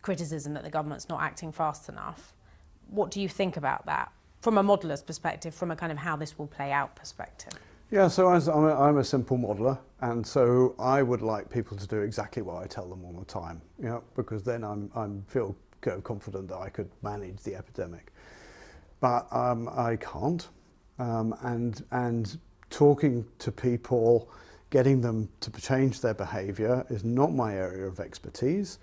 criticism that the government's not acting fast enough. What do you think about that from a modeller's perspective, from a kind of how this will play out perspective? Yeah, so I'm a simple modeller, and so I would like people to do exactly what I tell them all the time, you know, because then I feel confident that I could manage the epidemic. But I can't, and talking to people, getting them to change their behaviour is not my area of expertise.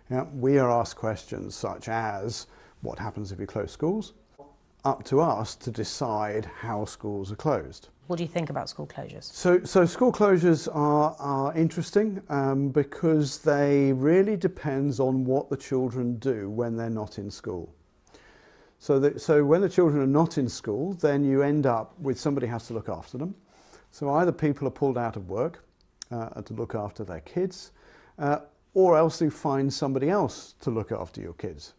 You know, we are asked questions such as, what happens if you close schools? Up to us to decide how schools are closed. What do you think about school closures? So school closures are interesting because they really depends on what the children do when they're not in school. So when the children are not in school, then you end up with somebody has to look after them. So either people are pulled out of work to look after their kids, or else you find somebody else to look after your kids.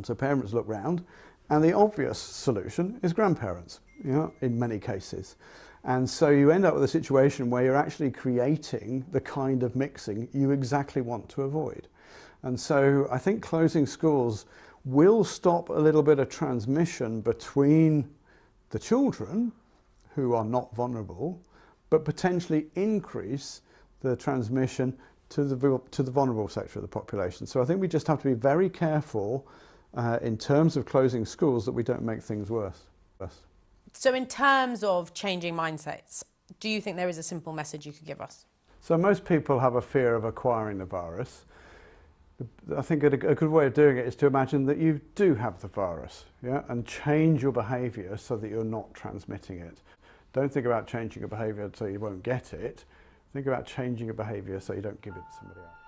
So parents look round, and the obvious solution is grandparents, you know, in many cases. And so you end up with a situation where you're actually creating the kind of mixing you exactly want to avoid. And so I think closing schools will stop a little bit of transmission between the children who are not vulnerable, but potentially increase the transmission to the vulnerable sector of the population. So I think we just have to be very careful in terms of closing schools that we don't make things worse. So in terms of changing mindsets, do you think there is a simple message you could give us? So most people have a fear of acquiring the virus. I think a good way of doing it is to imagine that you do have the virus, yeah, and change your behaviour so that you're not transmitting it. Don't think about changing your behaviour so you won't get it. Think about changing your behaviour so you don't give it to somebody else.